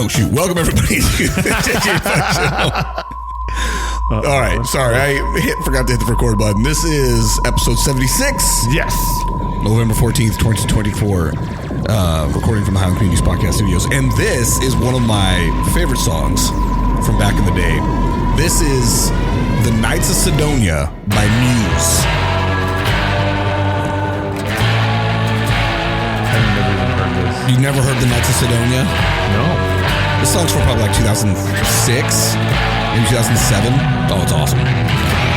Oh, shoot. Welcome, everybody, to the JJ Buck Show. All right. Sorry. I forgot to hit the record button. This is episode 76. Yes. November 14th, 2024. Recording from the Highland Communities Podcast Studios. And this is one of my favorite songs from back in the day. This is The Knights of Cydonia by Muse. I've never even heard this. You never heard The Knights of Cydonia? No. This song's from probably like 2006, maybe 2007. Oh, it's awesome.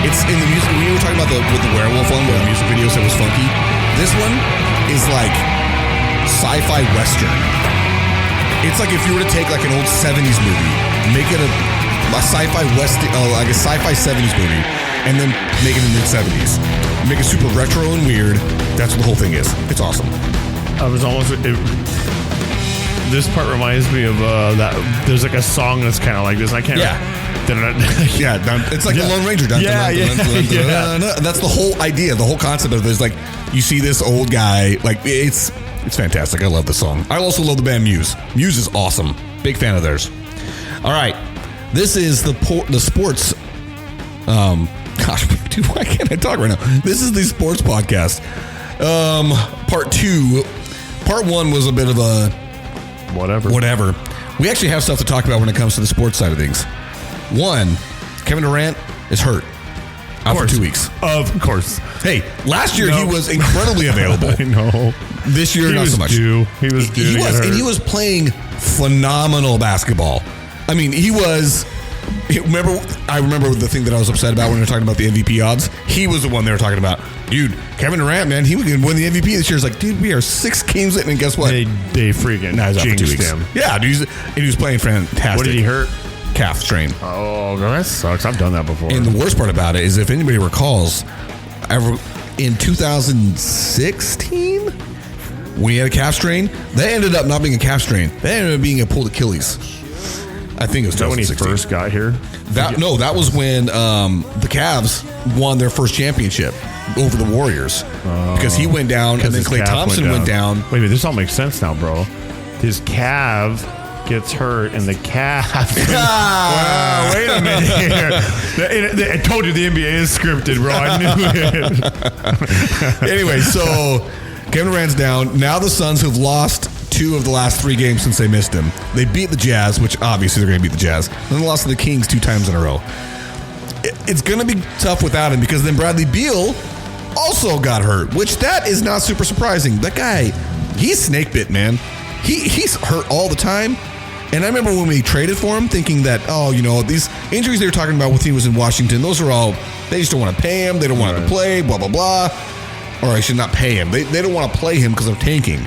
It's in the music. We were talking about with the werewolf one, where the music video said was funky. This one is like sci-fi western. It's like if you were to take like an old 70s movie, make it a sci-fi like a sci-fi 70s movie, and then make it in the mid-70s. Make it super retro and weird. That's what the whole thing is. It's awesome. I was almost... this part reminds me of that. There's like a song that's kind of like this. I can't... Yeah. It's like the Lone Ranger. That's the whole idea. The whole concept of it is like, you see this old guy, like it's fantastic. I love the song. I also love the band Muse. Muse is awesome. Big fan of theirs. All right. This is the sports. Gosh, dude, why can't I talk right now? This is the sports podcast. Part 2. Part 1 was a bit of a whatever. We actually have stuff to talk about when it comes to the sports side of things. 1, Kevin Durant is hurt. Out for 2 weeks. Of course. Hey, last year he was incredibly available. I know. This year, not so much. He was due. And he was playing phenomenal basketball. I mean, he was... I remember the thing that I was upset about when we were talking about the MVP odds. He was the one they were talking about. Dude, Kevin Durant, man, he was going to win the MVP this year. It's like, dude, we are 6 games in, and guess what? They freaking jinxed him. Yeah, dude, he was playing fantastic. What did he hurt? Calf strain. Oh, that sucks. I've done that before. And the worst part about it is, if anybody recalls, in 2016, when he had a calf strain, that ended up not being a calf strain. That ended up being a pulled Achilles. I think it was when he first got here. That was when the Cavs won their first championship over the Warriors, because he went down and then Klay Thompson went down. Wait a minute, this all makes sense now, bro. His calf gets hurt and the calf. Wow, wait a minute here. I told you the NBA is scripted, bro. I knew it. Anyway, so Kevin Durant's down. Now the Suns, who've lost 2 of the last 3 games since they missed him. They beat the Jazz, which obviously they're going to beat the Jazz. And they lost to the Kings 2 times in a row. It's going to be tough without him, because then Bradley Beal also got hurt, which that is not super surprising. That guy, he's snake bit, man. He's hurt all the time. And I remember when we traded for him, thinking that, these injuries they were talking about when he was in Washington, those are all, they just don't want to pay him. They don't want him to play, blah, blah, blah. Or I should not pay him. They don't want to play him because they're tanking.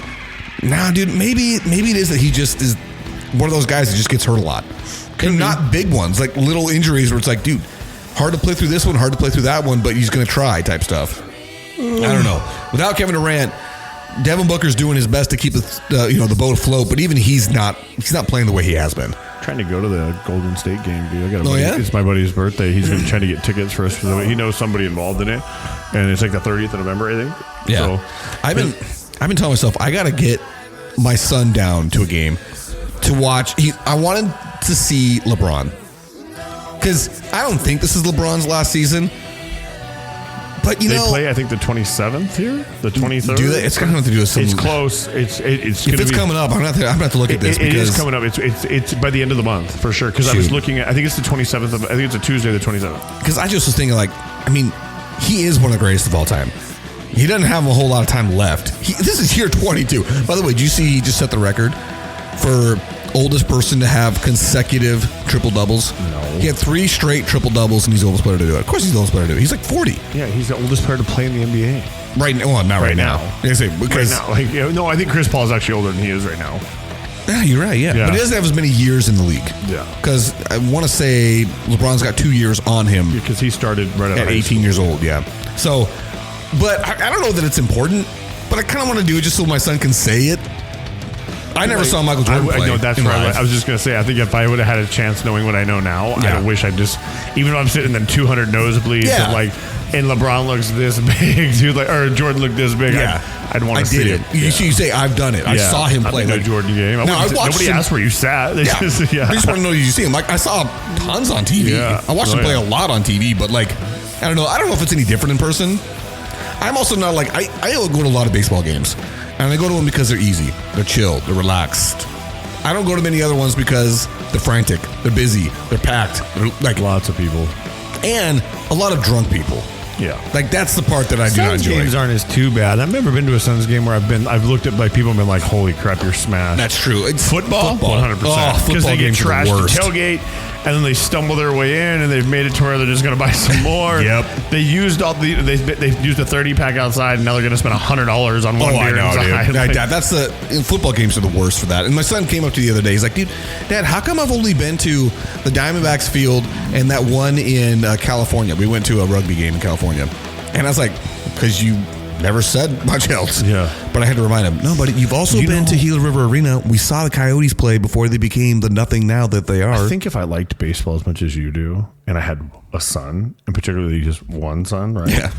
Nah, dude, maybe it is that he just is one of those guys that just gets hurt a lot. And not big ones, like little injuries where it's like, dude, hard to play through this one, hard to play through that one, but he's going to try type stuff. I don't know. Without Kevin Durant, Devin Booker's doing his best to keep the boat afloat, but even he's not playing the way he has been. Trying to go to the Golden State game, dude. It's my buddy's birthday. He's going to try to get tickets for us. He knows somebody involved in it, and it's like the 30th of November, I think. Yeah. So, I've been telling myself I got to get my son down to a game to watch. I wanted to see LeBron, because I don't think this is LeBron's last season. But they play, I think, the 27th here, the 23rd. Do they? It's going to have to do with something. It's close. If it's coming up, I'm going to have to look at this. It is coming up. It's by the end of the month for sure. Because I was looking at, I think it's the 27th. I think it's a Tuesday, the 27th. Because I just was thinking, he is one of the greatest of all time. He doesn't have a whole lot of time left. This is year 22. By the way, did you see he just set the record for oldest person to have consecutive triple doubles? No. He had 3 straight triple doubles, and he's the oldest player to do it. Of course, he's the oldest player to do it. He's like 40. Yeah, he's the oldest player to play in the NBA. Right now, well, not right now. I say because right now, no, I think Chris Paul is actually older than he is right now. Yeah, you're right. Yeah, but he doesn't have as many years in the league. Yeah, because I want to say LeBron's got 2 years on him because he started right at 18 years old. Yeah, so. But I don't know that it's important, but I kind of want to do it just so my son can say it. I never saw Michael Jordan play. No, that's right. I was just going to say, I think if I would have had a chance knowing what I know now, I wish I just, even though I'm sitting in 200 nosebleeds, and LeBron looks this big, dude, or Jordan looked this big, I I'd want I to see did it. You say I've done it. I saw him play. I've been to a Jordan game. Nobody asked where you sat. They I just want to know, did you see him? Like, I saw tons on TV. Yeah. I watched him play a lot on TV, but like, I don't know. I don't know if it's any different in person. I'm also not like, I go to a lot of baseball games, and I go to them because they're easy, they're chill, they're relaxed. I don't go to many other ones because they're frantic, they're busy, they're packed, they're like lots of people, and a lot of drunk people. Yeah, like that's the part that I do not enjoy. Games aren't as too bad. I've never been to a Suns game where I've looked at like people and been like, "Holy crap, you're smashed." That's true. It's football, 100%. Because they get trashed at tailgate, and then they stumble their way in, and they've made it to where they're just going to buy some more. Yep. They used they used a 30-pack outside, and now they're going to spend $100 on one beer I know, inside. Dude. Like, that's football games are the worst for that. And my son came up to the other day. He's like, "Dude, Dad, how come I've only been to the Diamondbacks field and that one in California? We went to a rugby game in California." And I was like, because you never said much else. Yeah. But I had to remind him, no, but you've also been to Gila River Arena. We saw the Coyotes play before they became the nothing now that they are. I think if I liked baseball as much as you do, and I had a son, and particularly just one son, right? Yeah.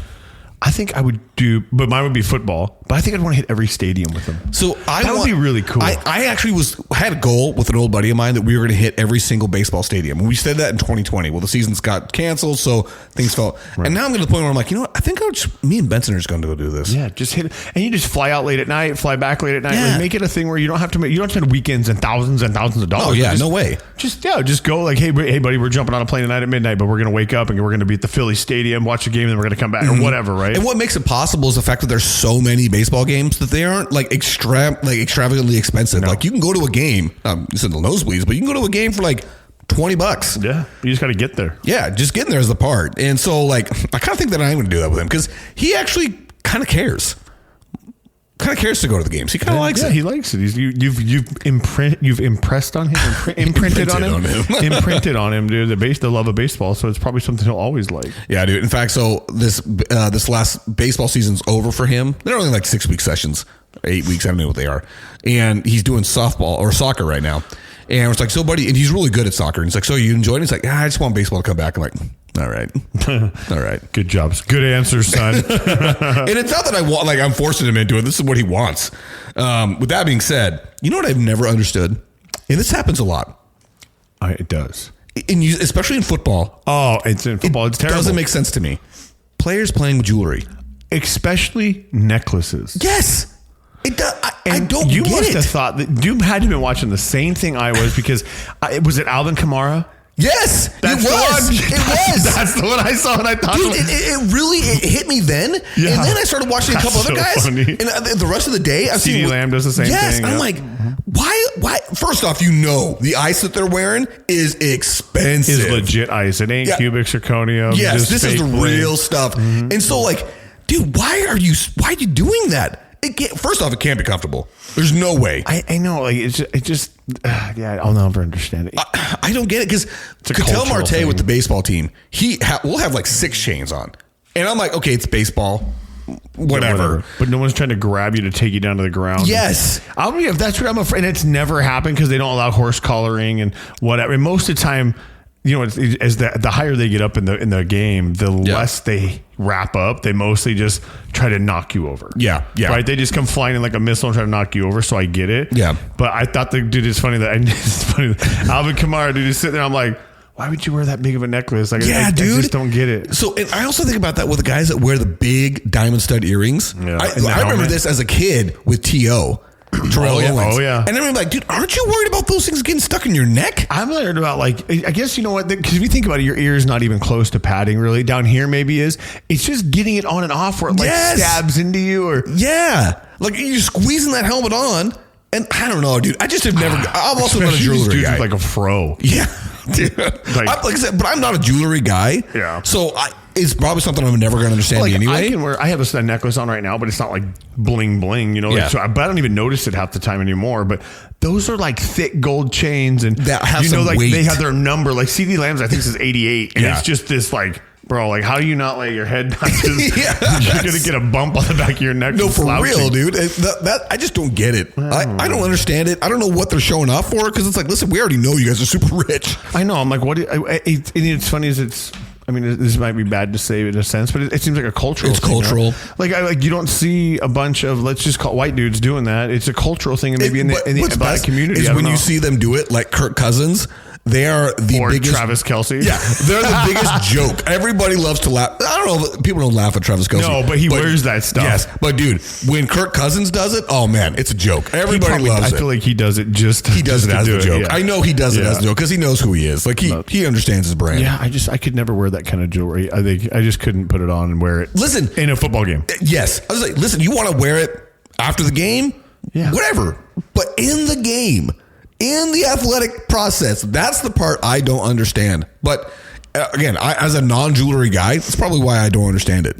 I think I would do, but mine would be football. But I think I'd want to hit every stadium with them. So that would be really cool. I actually had a goal with an old buddy of mine that we were going to hit every single baseball stadium. We said that in 2020. Well, the seasons got canceled, so things fell. Right. And now I'm going to the point where I'm like, you know what? I think me and Benson are just going to go do this. Yeah, just hit it. And you just fly out late at night, fly back late at night. Yeah. Like make it a thing where you don't have to spend weekends and thousands of dollars. Oh yeah, no way. Just go like, hey buddy, we're jumping on a plane tonight at midnight, but we're going to wake up and we're going to be at the Philly Stadium, watch a game, and then we're going to come back or whatever, right? And what makes it possible is the fact that there's so many baseball games that they aren't like extravagantly expensive. No. Like you can go to a game, you said the nosebleeds, but you can go to a game for like $20. Yeah, you just got to get there. Yeah, just getting there is the part. And so like I kind of think that I'm going to do that with him because he actually kind of cares. Kind of cares to go to the games. He kind of likes it. Yeah, he likes it. You've impressed on him, imprinted on him, imprinted on him, dude. The love of baseball. So it's probably something he'll always like. Yeah, dude. In fact, so this last baseball season's over for him. They're only like 6-week sessions, 8 weeks. I don't know what they are. And he's doing softball or soccer right now. And I was like, so buddy, and he's really good at soccer. And he's like, so you enjoying it? He's like, I just want baseball to come back. I'm like, all right. All right. Good jobs. Good answer, son. And it's not that I'm forcing him into it. This is what he wants. With that being said, you know what I've never understood? And this happens a lot. It does. Especially in football. Oh, it's in football. It's terrible. It doesn't make sense to me. Players playing with jewelry. Especially necklaces. Yes. It does. I don't you get must it. have thought that you had to have been watching the same thing I was because was it Alvin Kamara? Yes, that's it was. It was. That's the one I saw, and I thought, dude, it really hit me then. Yeah. And then I started watching a couple other guys, funny. And the rest of the day, I've seen Lamb does the same thing. Yes, I'm like, why? First off, the ice that they're wearing is expensive. Is legit ice. It ain't cubic zirconium. Yes, this is the real stuff. Mm-hmm. And so, like, dude, why are you doing that? First off, it can't be comfortable. There's no way. I know. Like it just I'll never understand it. I don't get it because Ketel Marte thing. With the baseball team, we'll have like 6 chains on, and I'm like, okay, it's baseball, whatever. But no one's trying to grab you to take you down to the ground. Yes, if that's what I'm afraid. And it's never happened because they don't allow horse collaring and whatever. And most of the time, you know, as the higher they get up in the game, the less they wrap up. They mostly just try to knock you over. Yeah. Right? They just come flying in like a missile and try to knock you over. So I get it. Yeah. But I thought it's funny that Alvin Kamara, dude, is sitting there. I'm like, why would you wear that big of a necklace? Like, dude. I just don't get it. So, and I also think about that with the guys that wear the big diamond stud earrings. Yeah. I remember this as a kid with T.O. Terrell Owens. Oh, yeah. And then I'm like, dude, aren't you worried about those things getting stuck in your neck? I'm worried about, like, I guess, you know what? Because if you think about it, your ear is not even close to padding, really. Down here maybe is. It's just getting it on and off where it, like, stabs into you. Or like, you're squeezing that helmet on. And I don't know, dude. I just have never. I'm also not a jewelry guy. Like a fro. Yeah. Dude. Like I said, but I'm not a jewelry guy. Yeah. So it's probably something I'm never going to understand anyway. I have a necklace on right now, but it's not like bling bling, you know. Yeah. But I don't even notice it half the time anymore. But those are like thick gold chains, and that have some like weight. They have their number. Like CD Lamb's, I think says 88, and it's just this like. Bro, like, how do you not lay your head down? You're going to get a bump on the back of your neck. No, for real, dude. I just don't get it. I don't understand it. I don't know what they're showing off for because it's like, listen, we already know you guys are super rich. I know. I'm like, what? It's funny is I mean, this might be bad to say in a sense, but it seems like a cultural thing. It's cultural. Like you don't see a bunch of, let's just call white dudes doing that. It's a cultural thing, and maybe in the black community. Is when you see them do it, like Kirk Cousins. They are the biggest. Travis Kelce. Yeah, they're the biggest joke. Everybody loves to laugh. I don't know. People don't laugh at Travis Kelce. No, but he wears that stuff. Yes, but dude, when Kirk Cousins does it, oh man, it's a joke. Everybody loves it. I feel like he does it just. He does it as a joke. Yeah. I know he does it as a joke because he knows who he is. Like he understands his brand. Yeah, I could never wear that kind of jewelry. I think I just couldn't put it on and wear it. Listen, in a football game. Yes, I was like, listen, you want to wear it after the game? Yeah, whatever. But in the game. In the athletic process, that's the part I don't understand. But again, as a non-jewelry guy, that's probably why I don't understand it.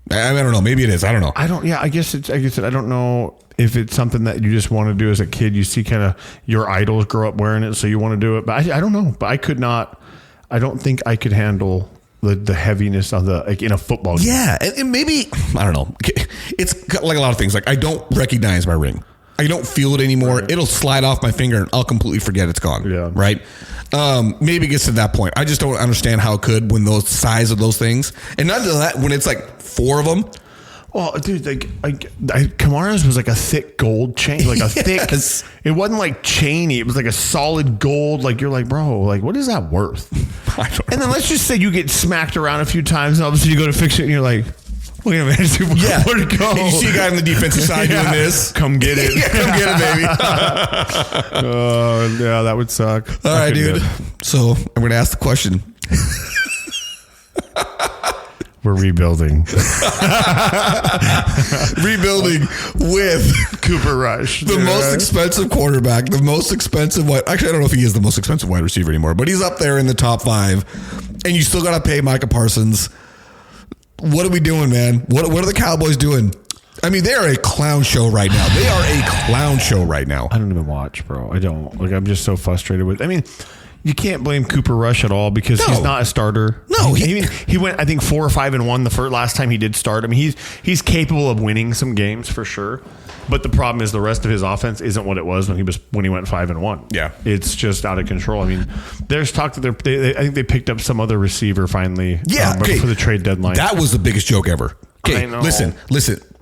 I don't know. Maybe it is. I don't know. I guess I don't know if it's something that you just want to do as a kid. You see kind of your idols grow up wearing it, so you want to do it. But I don't know. But I could not. I don't think I could handle the heaviness of in a football game. Yeah, and maybe I don't know. It's like a lot of things. Like I don't recognize my ring. I don't feel it anymore. Right. It'll slide off my finger and I'll completely forget it's gone. Yeah. Right. Maybe it gets to that point. I just don't understand how it could when those size of those things, and not only that, when it's like 4 of them. Well, dude, like Kamara's was like a thick gold chain, like a thick. It wasn't like chainy. It was like a solid gold. Like you're like, bro, like what is that worth? I don't know. And then let's just say you get smacked around a few times, and obviously you go to fix it, and you're like. Wait a minute, where to go? And you see a guy on the defensive side doing this. Come get it. Come get it, baby. Yeah, that would suck. All right, dude. So I'm going to ask the question. We're rebuilding. Rebuilding with Cooper Rush. The most expensive quarterback, the most expensive actually, I don't know if he is the most expensive wide receiver anymore, but he's up there in the top 5. And you still got to pay Micah Parsons. What are we doing, man? What are the Cowboys doing? I mean, they are a clown show right now. They are a clown show right now. I don't even watch, bro. I don't. Like, I'm just so frustrated with. I mean, you can't blame Cooper Rush at all because he's not a starter. No, he went, I think, 4 or 5-1 the last time he did start. I mean, he's capable of winning some games for sure. But the problem is the rest of his offense isn't what it was when he went 5-1. Yeah, it's just out of control. I mean, there's talk that I think they picked up some other receiver finally. Yeah, for the trade deadline. That was the biggest joke ever. Okay, listen.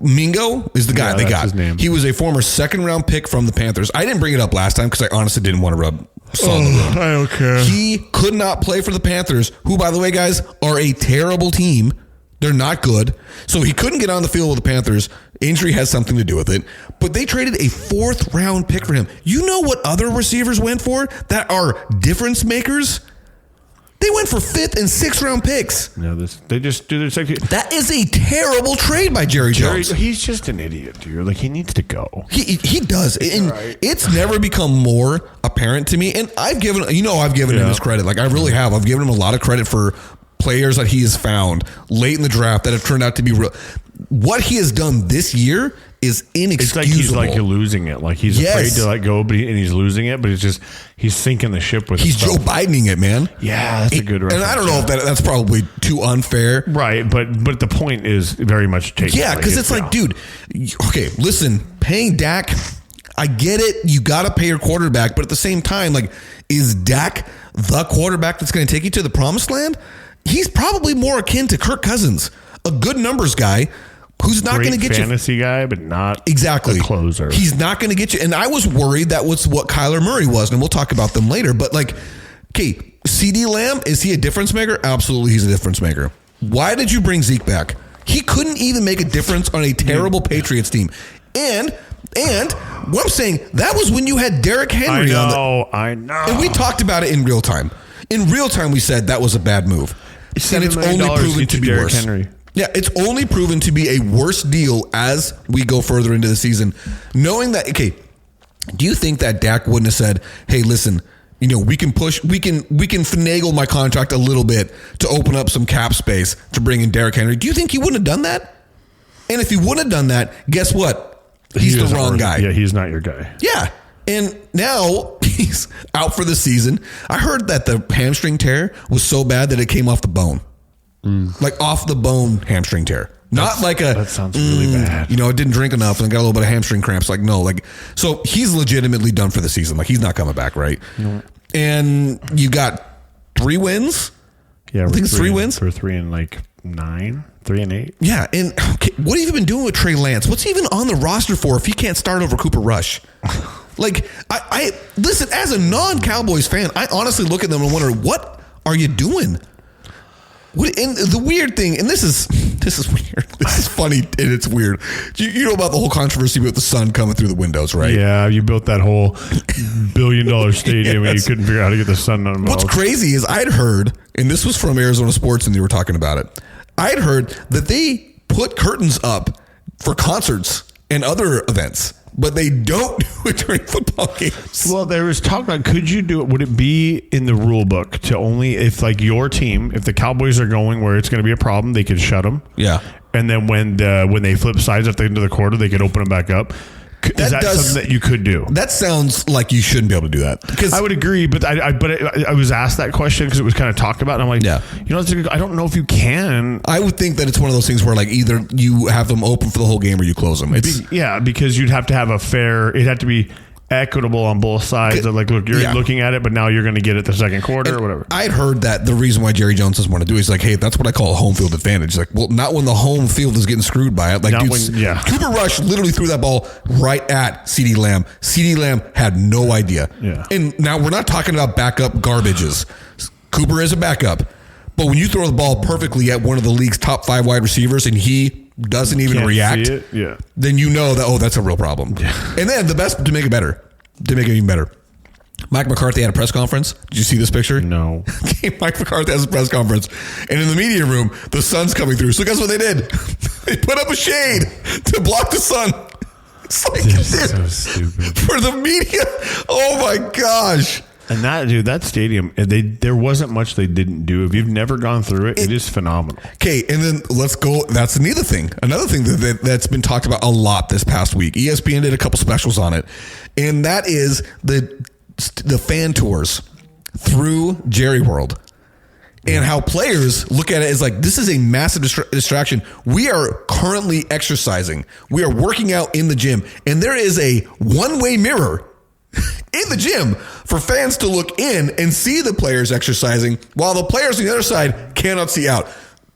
Mingo is the guy they got. His name. He was a former 2nd-round pick from the Panthers. I didn't bring it up last time because I honestly didn't want to rub salt in the wound. I don't care. He could not play for the Panthers, who, by the way, guys, are a terrible team. They're not good. So he couldn't get on the field with the Panthers. Injury has something to do with it. But they traded a 4th-round pick for him. You know what other receivers went for that are difference makers? They went for 5th and 6th-round picks. Yeah, they just do their second. That is a terrible trade by Jerry Jones. He's just an idiot, dude. Like, he needs to go. He does. And it's never become more apparent to me. And I've given him his credit. Like, I really have. I've given him a lot of credit for players that he has found late in the draft that have turned out to be real. What he has done this year is inexcusable. It's like he's losing it. Like he's afraid to let go, and he's losing it. But it's just he's sinking the ship with. He's Joe Bidening it, man. Yeah, that's a good reference. And I don't know if that's probably too unfair, right? But the point is very much taken. Yeah, because it's like, dude. Okay, listen, paying Dak. I get it. You got to pay your quarterback, but at the same time, like, is Dak the quarterback that's going to take you to the promised land? He's probably more akin to Kirk Cousins, a good numbers guy who's not going to get fantasy guy, but not exactly a closer. He's not going to get you. And I was worried that was what Kyler Murray was, and we'll talk about them later. But like, okay, CeeDee Lamb, is he a difference maker? Absolutely, he's a difference maker. Why did you bring Zeke back? He couldn't even make a difference on a terrible Patriots team. And what I'm saying, that was when you had Derrick Henry on the. I know. And we talked about it in real time. In real time, we said that was a bad move. And it's only proven to be worse. Henry. Yeah, it's only proven to be a worse deal as we go further into the season. Knowing that, okay, do you think that Dak wouldn't have said, hey, listen, we can finagle my contract a little bit to open up some cap space to bring in Derrick Henry? Do you think he wouldn't have done that? And if he wouldn't have done that, guess what? He's the wrong guy. Yeah, he's not your guy. Yeah. And now he's out for the season. I heard that the hamstring tear was so bad that it came off the bone. Like off the bone hamstring tear. That sounds really bad. I didn't drink enough and got a little bit of hamstring cramps. Like, no, so he's legitimately done for the season. Like, he's not coming back, right? No. And you got 3 wins. Yeah, I think it's 3 wins. We're 3-9, 3-8. Yeah, and what have you been doing with Trey Lance? What's he even on the roster for if he can't start over Cooper Rush? Like, I listen, as a non-Cowboys fan, I honestly look at them and wonder, what are you doing? And the weird thing, and this is weird. This is funny and it's weird. You know about the whole controversy with the sun coming through the windows, right? Yeah, you built that whole $1 billion stadium and you couldn't figure out how to get the sun on. What's crazy is I'd heard, and this was from Arizona Sports, and they were talking about it. I'd heard that they put curtains up for concerts and other events, but they don't do it during football games. Well, there was talk about, could you do it? Would it be in the rule book to only if like your team, if the Cowboys are going where it's going to be a problem, they could shut them. Yeah. And then when they flip sides at the end of the quarter, they could open them back up. Is that something that you could do? That sounds like you shouldn't be able to do that. Because I would agree, but I was asked that question because it was kind of talked about, and I'm like, yeah. I don't know if you can. I would think that it's one of those things where like either you have them open for the whole game or you close them. Because you'd have to have it had to be equitable on both sides. Of like, look, you're looking at it, but now you're going to get it the second quarter or whatever. I'd heard that the reason why Jerry Jones doesn't want to do it is like, hey, that's what I call a home field advantage. Like, well, not when the home field is getting screwed by it. Like, Cooper Rush literally threw that ball right at CeeDee Lamb. CeeDee Lamb had no idea. Yeah. And now we're not talking about backup garbages. Cooper is a backup. But when you throw the ball perfectly at one of the league's top 5 wide receivers and he doesn't even react, then you know that, that's a real problem. Yeah. And then the best, to make it even better, Mike McCarthy had a press conference. Did you see this picture? No. Mike McCarthy has a press conference, and in the media room, the sun's coming through. So guess what they did? They put up a shade to block the sun. It's like, this is so stupid. For the media. Oh my gosh. And that stadium, there wasn't much they didn't do. If you've never gone through it, it is phenomenal. Okay, and then let's go. That's another thing. Another thing that's been talked about a lot this past week. ESPN did a couple specials on it, and that is the fan tours through Jerry World. And how players look at it as like, this is a massive distraction. We are currently exercising. We are working out in the gym, and there is a one-way mirror in the gym for fans to look in and see the players exercising while the players on the other side cannot see out.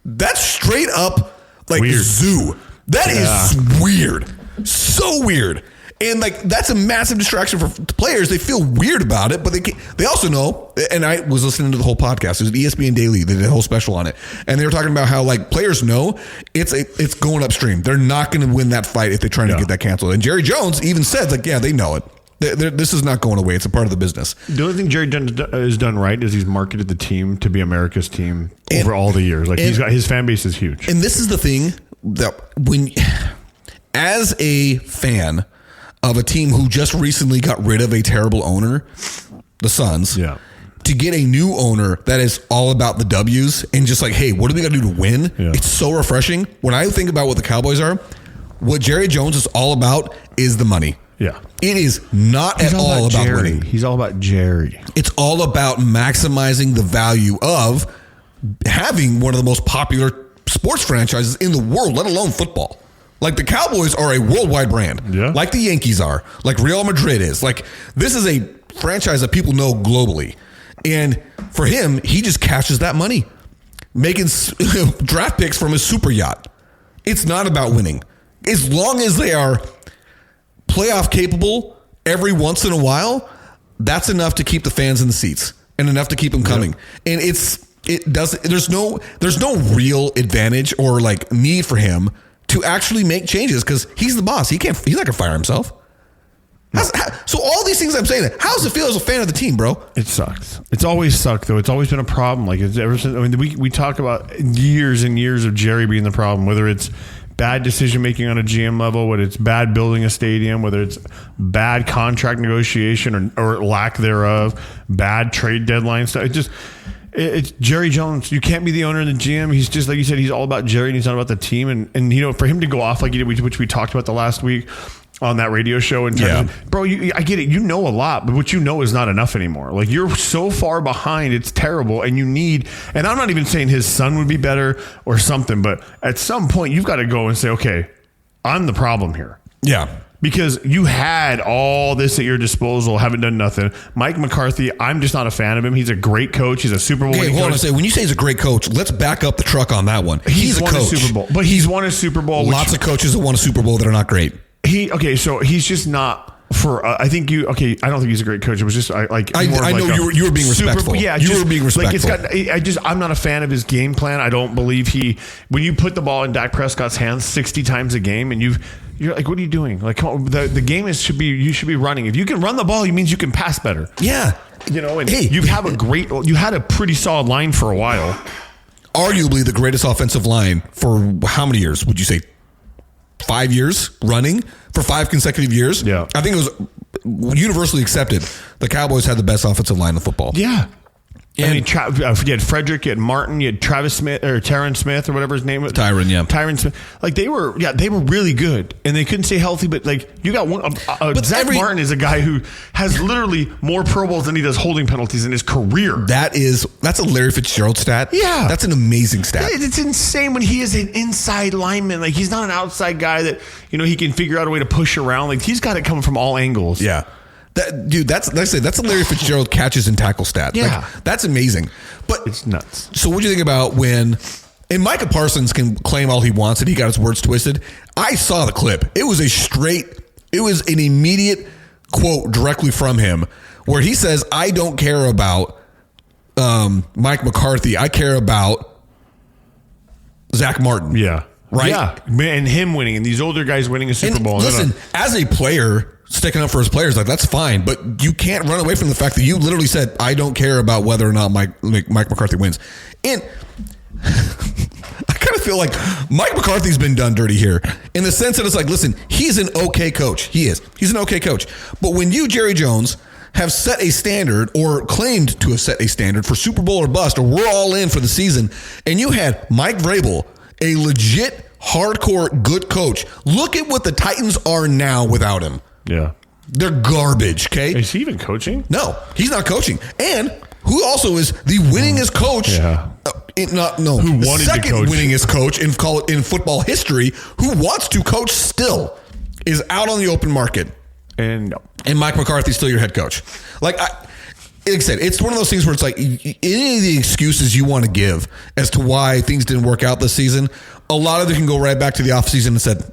That's straight up like weird. Zoo. That is weird. So weird. And like, that's a massive distraction for players. They feel weird about it, but they also know, and I was listening to the whole podcast. It was ESPN Daily. They did a whole special on it. And they were talking about how like players know it's going upstream. They're not going to win that fight if they're trying to get that canceled. And Jerry Jones even said like, they know it. This is not going away. It's a part of the business. The only thing Jerry has done right is he's marketed the team to be America's team over all the years. Like his fan base is huge. And this is the thing that as a fan of a team who just recently got rid of a terrible owner, the Suns, to get a new owner that is all about the W's and just like, hey, what do we got to do to win? Yeah. It's so refreshing. When I think about what the Cowboys are, what Jerry Jones is all about is the money. Yeah. It is not at all about winning. He's all about Jerry. It's all about maximizing the value of having one of the most popular sports franchises in the world, let alone football. Like the Cowboys are a worldwide brand. Yeah. Like the Yankees are. Like Real Madrid is. Like this is a franchise that people know globally. And for him, he just cashes that money. Making draft picks from his super yacht. It's not about winning. As long as they are playoff capable every once in a while, that's enough to keep the fans in the seats and enough to keep them coming. And there's no real advantage or like need for him to actually make changes because he's the boss. He's not gonna fire himself. So all these things I'm saying, how does it feel as a fan of the team, bro? It sucks. It's always sucked though. It's always been a problem. Like it's ever since. I mean, we talk about years and years of Jerry being the problem, whether it's bad decision making on a GM level, whether it's bad building a stadium, whether it's bad contract negotiation or lack thereof, bad trade deadline stuff. It's Jerry Jones. You can't be the owner and the GM. He's just like you said. He's all about Jerry, and he's not about the team. And for him to go off like he did, which we talked about the last week on that radio show, and bro, I get it. You know a lot, but what you know is not enough anymore. Like you're so far behind, it's terrible, and you need. And I'm not even saying his son would be better or something, but at some point you've got to go and say, okay, I'm the problem here. Yeah. Because you had all this at your disposal, haven't done nothing. Mike McCarthy, I'm just not a fan of him. He's a great coach. He's a Super Bowl winning coach. When you say he's a great coach, let's back up the truck on that one. He's a won coach. A Super Bowl, but he's won a Super Bowl. Lots of coaches that won a Super Bowl that are not great. So he's just not. I think I don't think he's a great coach. It was just I know you were being respectful. You were being respectful. I'm not a fan of his game plan. I don't believe when you put the ball in Dak Prescott's hands 60 times a game and you're like, what are you doing? Like, come on, the game you should be running. If you can run the ball, it means you can pass better. Yeah. And you had a pretty solid line for a while. Arguably the greatest offensive line for how many years would you say? 5 years running for 5 consecutive years. Yeah. I think it was universally accepted. The Cowboys had the best offensive line in football. Yeah. And you had Frederick, you had Martin, you had Travis Smith or Tyron Smith or whatever his name was. Tyron Smith. Like they were really good and they couldn't stay healthy. But like you got one, Zach Martin is a guy who has literally more Pro Bowls than he does holding penalties in his career. That's a Larry Fitzgerald stat. Yeah. That's an amazing stat. It's insane when he is an inside lineman. Like he's not an outside guy that, he can figure out a way to push around. Like he's got it coming from all angles. Yeah. That's a Larry Fitzgerald catches and tackle stat. Yeah. Like, that's amazing. But it's nuts. So what do you think about and Micah Parsons can claim all he wants that he got his words twisted. I saw the clip. It was an immediate quote directly from him where he says, I don't care about Mike McCarthy. I care about Zach Martin. Yeah. Right? Yeah. And him winning and these older guys winning a Super Bowl. Listen, as a player, sticking up for his players, like that's fine, but you can't run away from the fact that you literally said, I don't care about whether or not Mike McCarthy wins. And I kind of feel like Mike McCarthy's been done dirty here in the sense that it's like, listen, he's an okay coach. He's an okay coach. But when you, Jerry Jones, have set a standard or claimed to have set a standard for Super Bowl or bust, or we're all in for the season, and you had Mike Vrabel, a legit, hardcore, good coach. Look at what the Titans are now without him. Yeah. They're garbage, okay? Is he even coaching? No, he's not coaching. And who also is the winningest coach? Yeah. Who wanted second to coach? Winningest coach in football history who wants to coach still is out on the open market. And Mike McCarthy's still your head coach. Like I said, it's one of those things where it's like any of the excuses you want to give as to why things didn't work out this season, a lot of it can go right back to the offseason and said,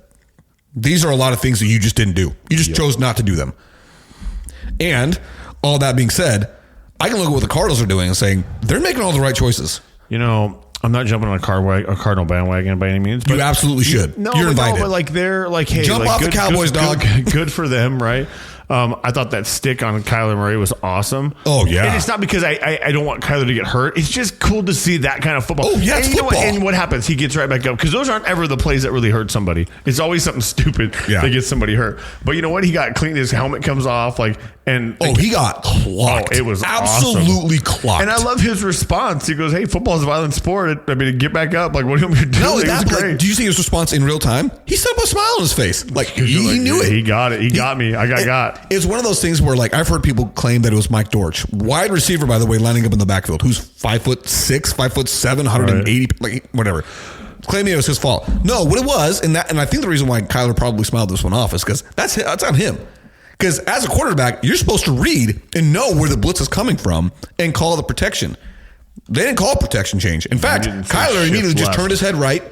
these are a lot of things that you just didn't do. You just chose not to do them. And all that being said, I can look at what the Cardinals are doing and saying they're making all the right choices. I'm not jumping on a Cardinal bandwagon by any means. But you absolutely should. You're invited. No, but they're like, hey, jump off the Cowboys, dog. Good for them, right? I thought that stick on Kyler Murray was awesome. Oh, yeah. And it's not because I don't want Kyler to get hurt. It's just cool to see that kind of football. Oh, yeah, it's football. And what happens? He gets right back up because those aren't ever the plays that really hurt somebody. It's always something stupid that gets somebody hurt. But you know what? He got clean. His helmet comes off. He got clocked. Oh, it was absolutely awesome. Clocked. And I love his response. He goes, hey, football is a violent sport. I mean, get back up. Like, what do you want me to do? No, it was great. Do you see his response in real time? He set up a smile on his face. Like, he knew it. He got it. He got me. I got. It's one of those things where, like, I've heard people claim that it was Mike Dortch, wide receiver, by the way, lining up in the backfield, who's 5'6", 5'7", 180, like whatever, claiming it was his fault. No, what it was, and I think the reason why Kyler probably smiled this one off is because that's on him. Because as a quarterback, you're supposed to read and know where the blitz is coming from and call the protection. They didn't call protection change. In fact, Kyler immediately just turned his head right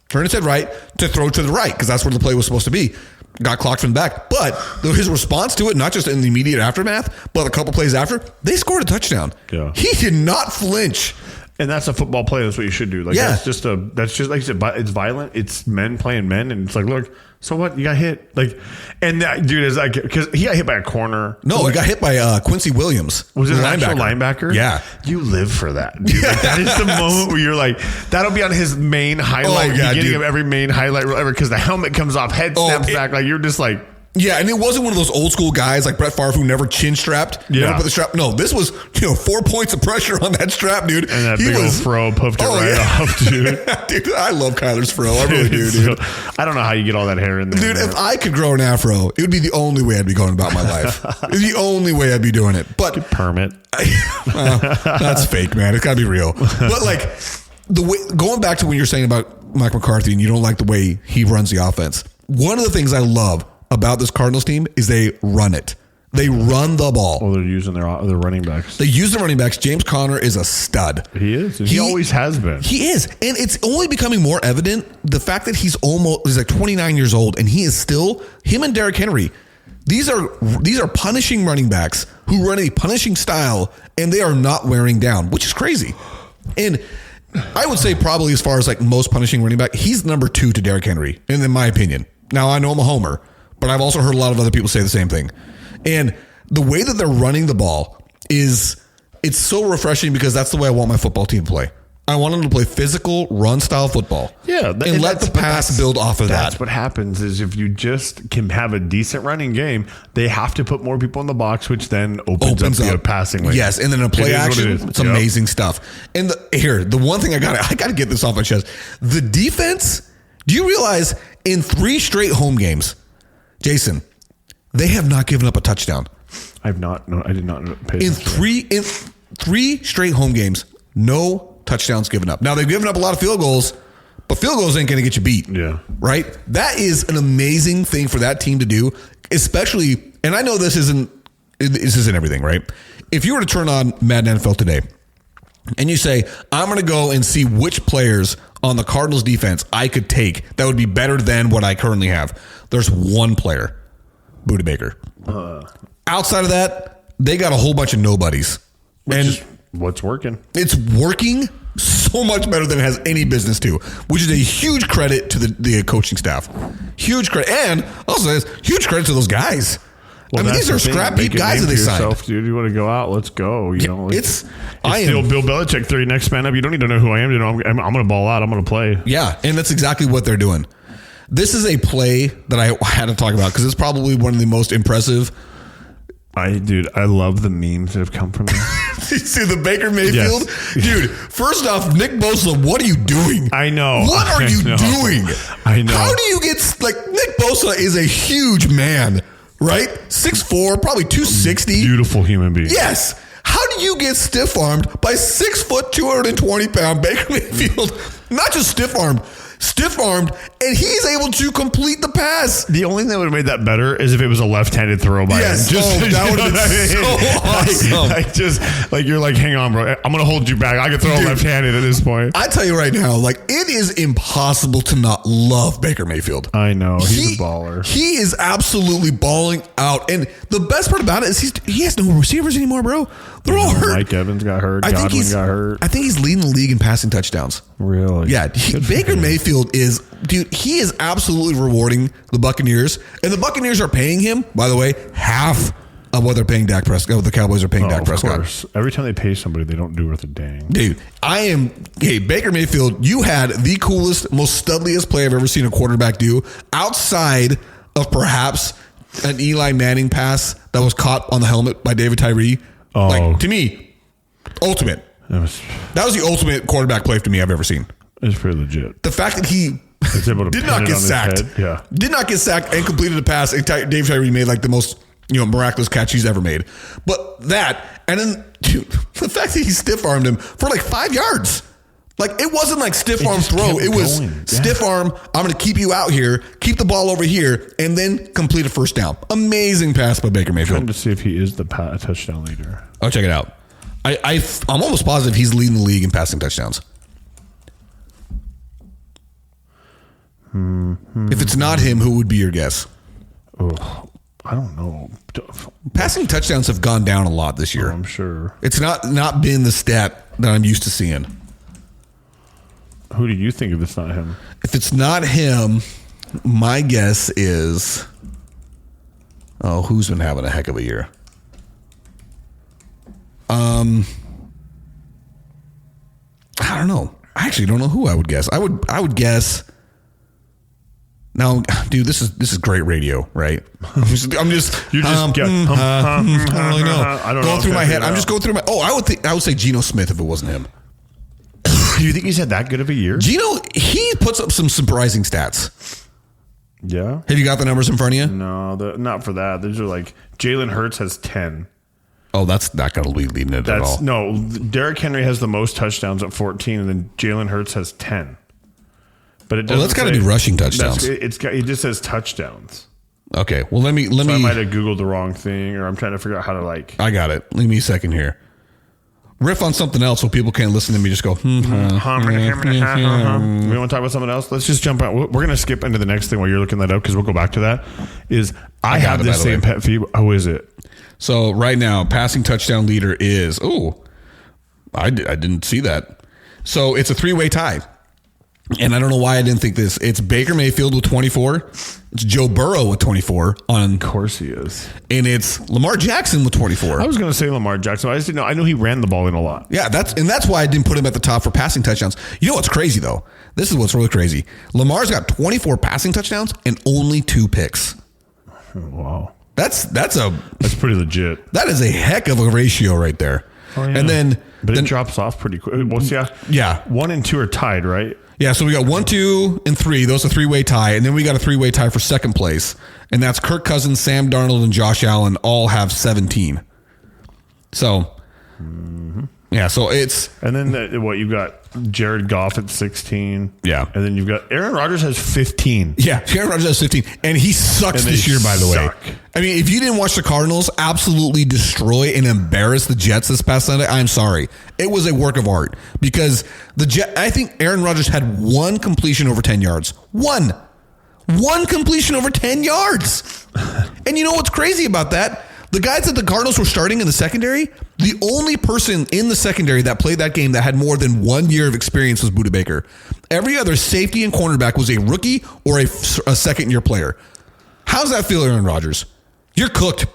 to throw to the right because that's where the play was supposed to be. Got clocked from the back. But his response to it, not just in the immediate aftermath, but a couple plays after, they scored a touchdown. Yeah. He did not flinch. And that's a football play. That's what you should do. Like, that's just like you said, it's violent. It's men playing men. And it's like, look, so what? You got hit. Like, and that dude is like, because he got hit by a corner. No, he got hit by Quincy Williams. Was it an actual linebacker? Yeah. You live for that, dude. Like, that is the moment where you're like, that'll be on his main highlight, beginning of every main highlight reel ever, because the helmet comes off, head snaps back. Like, you're just like, yeah, and it wasn't one of those old school guys like Brett Favre who never chin strapped. Never put the strap. No, this was 4 points of pressure on that strap, dude. And that big old fro puffed it off, dude. Dude, I love Kyler's fro. I really do, dude. I don't know how you get all that hair in there. Dude, if I could grow an afro, it would be the only way I'd be going about my life. It's the only way I'd be doing it. But permit. That's fake, man. It's gotta be real. But like going back to when you're saying about Mike McCarthy and you don't like the way he runs the offense. One of the things I love about this Cardinals team is they run it. They run the ball. Well, they're using their running backs. They use the running backs. James Conner is a stud. He is. He always has been. He is. And it's only becoming more evident the fact that he's like 29 years old and he is still, him and Derrick Henry, these are punishing running backs who run a punishing style and they are not wearing down, which is crazy. And I would say probably as far as like most punishing running back, he's number 2 to Derrick Henry, in my opinion. Now, I know I'm a homer, but I've also heard a lot of other people say the same thing. And the way that they're running the ball it's so refreshing because that's the way I want my football team to play. I want them to play physical, run-style football. Yeah. And let the pass build off of that. That's what happens is if you just can have a decent running game, they have to put more people in the box, which then opens up the passing lane. Yes, and then a play action, it's amazing stuff. And the one thing I got to get this off my chest. The defense, do you realize in 3 straight home games, Jason, they have not given up a touchdown. I did not pay in three straight home games, no touchdowns given up. Now they've given up a lot of field goals, but field goals ain't going to get you beat. Yeah. Right? That is an amazing thing for that team to do, especially, and I know this isn't everything, right? If you were to turn on Madden NFL today and you say, I'm going to go and see which players on the Cardinals defense I could take that would be better than what I currently have, there's one player, Budda Baker. Outside of that, they got a whole bunch of nobodies. And what's working? It's working so much better than it has any business to, which is a huge credit to the coaching staff. Huge credit. And also, huge credit to those guys. Well, I mean, these are scrappy guys that they signed. Dude, you want to go out? Let's go. You know, it's the old Bill Belichick theory. Next man up. You don't need to know who I am. You know, I'm going to ball out. I'm going to play. Yeah, and that's exactly what they're doing. This is a play that I had to talk about because it's probably one of the most impressive. I love the memes that have come from them. You see the Baker Mayfield? Yes. Dude, first off, Nick Bosa, what are you doing? I know. What are you doing? I know. How do you get, Nick Bosa is a huge man, right? 6'4", probably 260. Beautiful human being. Yes. How do you get stiff-armed by 6 foot, 220-pound Baker Mayfield? Not just stiff-armed, and he's able to complete the pass. The only thing that would have made that better is if it was a left-handed throw by him. That would have been so awesome. You're like, hang on, bro. I'm going to hold you back. I can throw left-handed at this point. I tell you right now, it is impossible to not love Baker Mayfield. I know. He's a baller. He is absolutely balling out. And the best part about it is he has no receivers anymore, bro. They're all hurt. Mike Evans got hurt. Godwin got hurt. I think he's leading the league in passing touchdowns. Really? Yeah. Baker Mayfield he is absolutely rewarding the Buccaneers. And the Buccaneers are paying him, by the way, half of what they're paying Dak Prescott. The Cowboys are paying Dak Prescott. Of course. Every time they pay somebody, they don't do worth a dang. Dude, Baker Mayfield, you had the coolest, most studliest play I've ever seen a quarterback do outside of perhaps an Eli Manning pass that was caught on the helmet by David Tyree. To me, ultimate. That was the ultimate quarterback play to me I've ever seen. It's pretty legit. The fact that he did not get sacked. Did not get sacked and completed a pass. David Tyree made the most miraculous catch he's ever made. But that, and then the fact that he stiff-armed him for 5 yards. It wasn't stiff-arm throw. It was stiff-arm, I'm going to keep you out here, keep the ball over here, and then complete a first down. Amazing pass by Baker Mayfield. I'm trying to see if he is the touchdown leader. Oh, check it out. I'm almost positive he's leading the league in passing touchdowns. If it's not him, who would be your guess? Oh, I don't know. Passing touchdowns have gone down a lot this year. I'm sure. It's not been the stat that I'm used to seeing. Who do you think if it's not him? If it's not him, my guess is... who's been having a heck of a year? I don't know. I actually don't know who I would guess. I would guess... Now, dude, this is great radio, right? I don't really know. I don't know. Going through my head. I'm just going through my... I would say Geno Smith if it wasn't him. Do you think he's had that good of a year? Geno, he puts up some surprising stats. Yeah. Have you got the numbers in front of you? No, not for that. These are Jalen Hurts has 10. Oh, that's not going to be leading it at all. No, Derrick Henry has the most touchdowns at 14, and then Jalen Hurts has 10. But it doesn't. That's got to be rushing touchdowns. It just says touchdowns. Okay. Well, let me. I might have Googled the wrong thing, or I'm trying to figure out how to like. I got it. Give me a second here. Riff on something else so people can't listen to me just go. We want to talk about something else? Let's just jump out. We're going to skip into the next thing while you're looking that up because we'll go back to that. I have this same pet peeve. How is it? So right now, passing touchdown leader is. Oh, I didn't see that. So it's a 3-way tie. And I don't know why I didn't think this. It's Baker Mayfield with 24. It's Joe Burrow with 24. Of course he is. And it's Lamar Jackson with 24. I was going to say Lamar Jackson. I just didn't know. I knew he ran the ball in a lot. Yeah, that's why I didn't put him at the top for passing touchdowns. You know what's crazy, though? This is what's really crazy. Lamar's got 24 passing touchdowns and only 2 picks. Wow. That's pretty legit. That is a heck of a ratio right there. Oh, yeah. And then... But it drops off pretty quick. Well, yeah. 1 and 2 are tied, right? Yeah, so we got 1, 2, and 3. Those are 3-way tie. And then we got a 3-way tie for second place. And that's Kirk Cousins, Sam Darnold, and Josh Allen all have 17. So, yeah, so it's... And then you got Jared Goff at 16. Yeah. And then you've got Aaron Rodgers has 15. Yeah, Aaron Rodgers has 15. And he sucks this year, by the way. I mean, if you didn't watch the Cardinals absolutely destroy and embarrass the Jets this past Sunday, I'm sorry. It was a work of art because I think Aaron Rodgers had 1 completion over 10 yards. One completion over 10 yards. And you know what's crazy about that? The guys that the Cardinals were starting in the secondary, the only person in the secondary that played that game that had more than 1 year of experience was Budda Baker. Every other safety and cornerback was a rookie or a second-year player. How's that feel, Aaron Rodgers? You're cooked.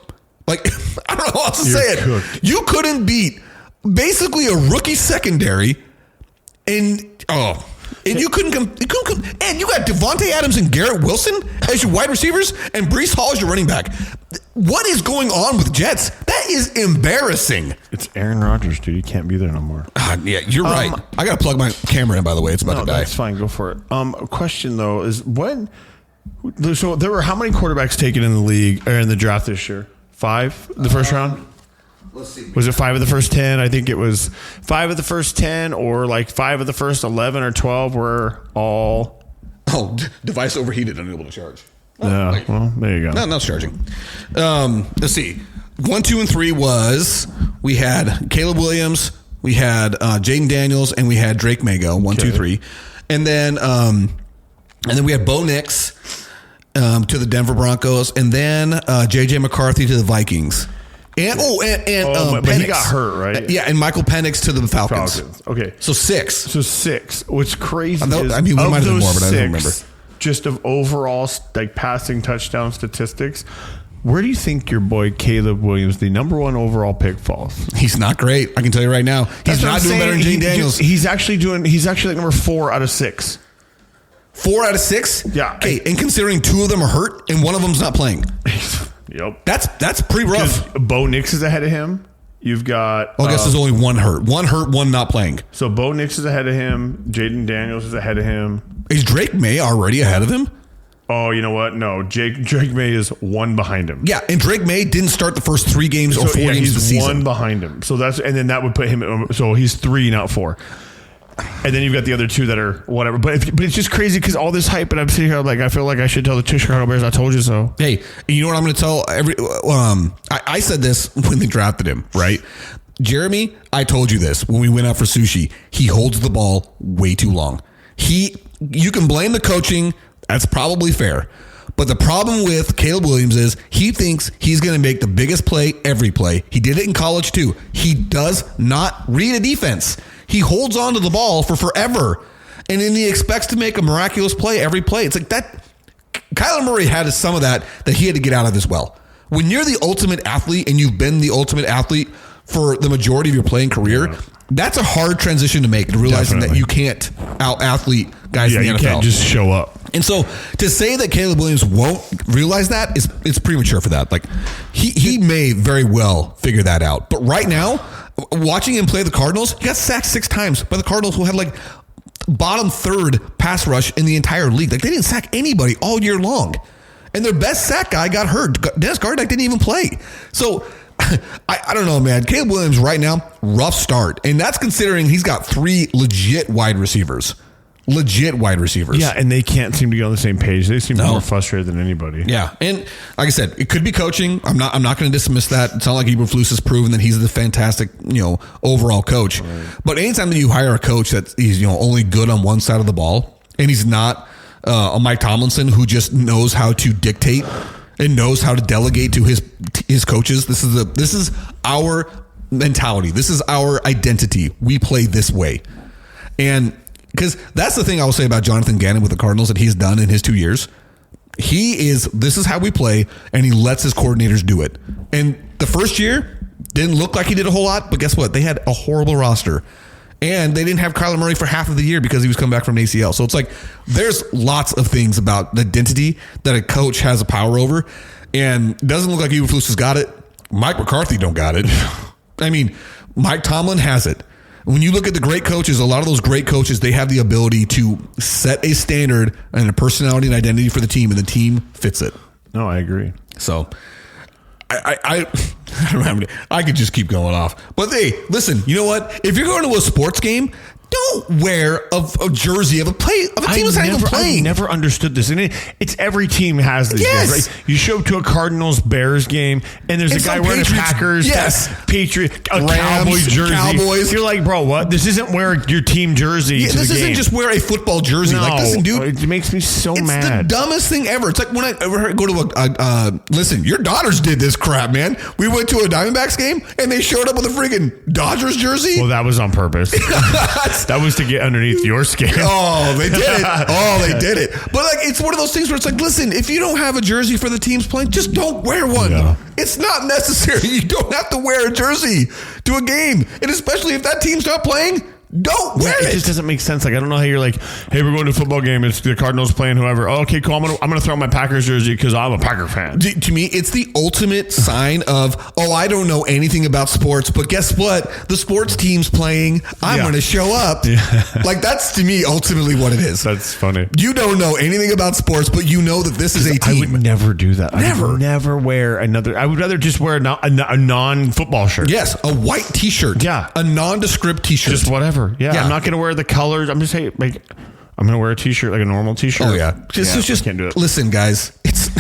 Like, I don't know how else to say it. Cooked. You couldn't beat basically a rookie secondary, and you couldn't and you got Devontae Adams and Garrett Wilson as your wide receivers and Breece Hall as your running back. What is going on with Jets? That is embarrassing. It's Aaron Rodgers, dude. You can't be there no more. Yeah, you're right. I got to plug my camera in, by the way. It's about to die. That's fine. Go for it. A question, though, is so there were how many quarterbacks taken in the league or in the draft this year? 5 the first round? Let's see. Was it 5 of the first 10? I think it was 5 of the first 10 or like 5 of the first 11 or 12 were all... Oh, device overheated, unable to charge. Yeah, well, there you go. No, it's charging. Let's see. 1, 2, and 3 was we had Caleb Williams, we had Jaden Daniels, and we had Drake May go 1, 2, 3, and then we had Bo Nix to the Denver Broncos, and then JJ McCarthy to the Vikings. But he got hurt, right? Yeah, and Michael Penix to the Falcons. Okay, so 6. What's crazy? We might have been more, but I don't remember. Just of overall like passing touchdown statistics, where do you think your boy Caleb Williams, the number 1 overall pick, falls? He's not great. I can tell you right now. He's not doing better than Jaden Daniels. He's actually like number 4 out of 6. 4 out of 6? Yeah. Okay, and considering 2 of them are hurt and 1 of them's not playing. Yep. That's pretty rough. Bo Nix is ahead of him. You've got... Well, I guess there's only 1 hurt. 1 hurt, 1 not playing. So Bo Nix is ahead of him. Jaden Daniels is ahead of him. Is Drake May already ahead of him? Oh, you know what? No, Drake May is 1 behind him. Yeah, and Drake May didn't start the first 3 games or 4 games of the season. He's 1 behind him. So then that would put him... So he's 3, not 4. And then you've got the other 2 that are whatever. But it's just crazy because all this hype, and I'm sitting here like, I feel like I should tell the Chicago Bears, I told you so. Hey, you know what I'm going to tell I said this when they drafted him, right? Jeremy, I told you this when we went out for sushi. He holds the ball way too long. You can blame the coaching. That's probably fair. But the problem with Caleb Williams is he thinks he's going to make the biggest play every play. He did it in college too. He does not read a defense. He holds on to the ball for forever. And then he expects to make a miraculous play every play. It's like that. Kyler Murray had some of that he had to get out of as well. When you're the ultimate athlete and you've been the ultimate athlete for the majority of your playing career, that's a hard transition to make, realizing that you can't out-athlete guys in the NFL. You can't just show up. And so to say that Caleb Williams won't realize that it's premature for that. Like he may very well figure that out. But right now, watching him play the Cardinals, he got sacked 6 times by the Cardinals, who had like bottom 3rd pass rush in the entire league. Like they didn't sack anybody all year long. And their best sack guy got hurt. Dennis Gardeck didn't even play. So I don't know, man. Caleb Williams right now, rough start. And that's considering he's got 3 legit wide receivers. legit wide receivers. Yeah, and they can't seem to get on the same page. They seem more frustrated than anybody. Yeah, and like I said, it could be coaching. I'm not going to dismiss that. It's not like Eberflus has proven that he's the fantastic, overall coach. Right. But anytime that you hire a coach that he's only good on one side of the ball, and he's not a Mike Tomlinson who just knows how to dictate and knows how to delegate to his coaches. This is our mentality. This is our identity. We play this way. And because that's the thing I will say about Jonathan Gannon with the Cardinals that he's done in his 2 years. This is how we play, and he lets his coordinators do it. And the first year didn't look like he did a whole lot, but guess what? They had a horrible roster. And they didn't have Kyler Murray for half of the year because he was coming back from an ACL. So it's like there's lots of things about the identity that a coach has a power over. And it doesn't look like Eberflus has got it. Mike McCarthy don't got it. I mean, Mike Tomlin has it. When you look at the great coaches, a lot of those great coaches, they have the ability to set a standard and a personality and identity for the team, and the team fits it. No, I agree. So I don't have any, I could just keep going off. But hey, listen, you know what? If you're going to a sports game, don't wear a jersey of a team that's not even playing. I never understood this. And it's every team has this. Yes. Right? You show up to a Cardinals-Bears game, and there's a guy wearing a Packers, Patriot, a Rams, Cowboys jersey. Cowboys. You're like, bro, what? This isn't wear your team jersey to the game. This isn't just wear a football jersey. No, like, listen, dude. It makes me so mad. It's the dumbest thing ever. It's like when I go to listen, your daughters did this crap, man. We went to a Diamondbacks game, and they showed up with a friggin' Dodgers jersey. Well, that was on purpose. That was to get underneath your skin. Oh, they did it. They did it. But like, it's one of those things where it's like, listen, if you don't have a jersey for the team's playing, just don't wear one. Yeah. It's not necessary. You don't have to wear a jersey to a game. And especially if that team's not playing, don't wear it. It just doesn't make sense. Like, I don't know how you're like, hey, we're going to a football game. It's the Cardinals playing whoever. Oh, okay, cool. I'm gonna throw my Packers jersey because I'm a Packer fan. To me, it's the ultimate sign of, I don't know anything about sports, but guess what? The sports team's playing. I'm going to show up. Yeah. Like, that's to me ultimately what it is. That's funny. You don't know anything about sports, but you know that this is a team. I would never do that. Never. I would never wear another. I would rather just wear a non-football shirt. Yes, a white T-shirt. Yeah. A nondescript T-shirt. Just whatever. Yeah. I'm not going to wear the colors. I'm just saying, like, I'm going to wear a T-shirt, like a normal T-shirt. Oh, yeah. Just can't do it. Listen, guys, it's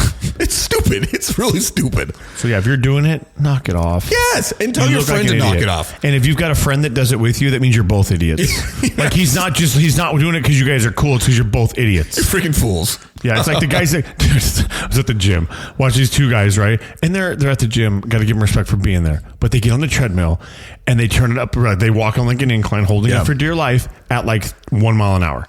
stupid. It's really stupid. So, yeah, if you're doing it, knock it off. Yes, and tell your friend to knock it off. And if you've got a friend that does it with you, that means you're both idiots. Yes. Like, he's not doing it because you guys are cool. It's because you're both idiots. You're freaking fools. Yeah, it's like the guys that I was at the gym, watch these two guys, right? And they're at the gym. Got to give them respect for being there. But they get on the treadmill and they turn it up. They walk on like an incline, holding it for dear life at like 1 mile an hour.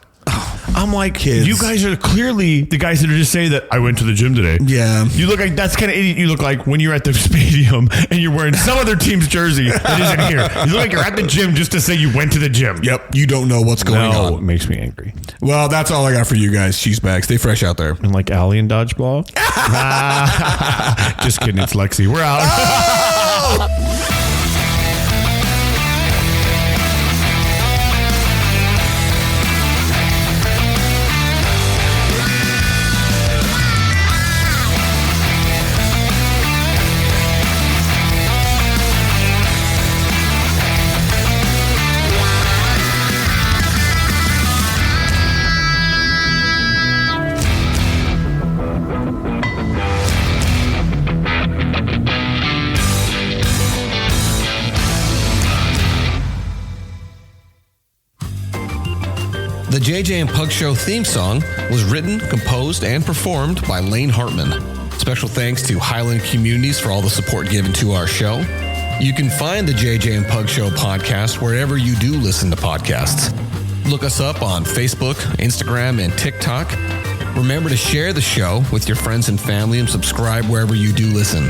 I'm like, kids. You guys are clearly the guys that are just saying that I went to the gym today. Yeah. You look like that's kind of idiot. You look like when you're at the stadium and you're wearing some other team's jersey that isn't here. You look like you're at the gym just to say you went to the gym. Yep. You don't know what's going on. It makes me angry. Well, that's all I got for you guys. Cheese bags. Stay fresh out there. And like Allie in dodgeball. Just kidding. It's Lexi. We're out. Oh! The JJ and Pug Show theme song was written, composed, and performed by Lane Hartman. Special thanks to Highland Communities for all the support given to our show. You can find the JJ and Pug Show podcast wherever you do listen to podcasts. Look us up on Facebook, Instagram, and TikTok. Remember to share the show with your friends and family and subscribe wherever you do listen.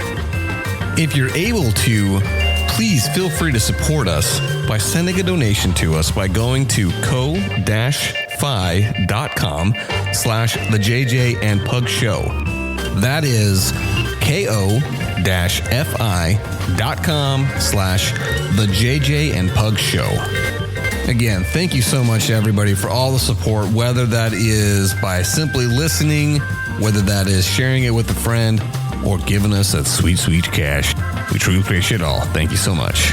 If you're able to, please feel free to support us by sending a donation to us by going to ko-fi.com/the JJ and Pug Show. That is ko-fi.com/the JJ and Pug Show. Again, thank you so much, everybody, for all the support, whether that is by simply listening, whether that is sharing it with a friend, or giving us that sweet, sweet cash. We truly appreciate it all. Thank you so much.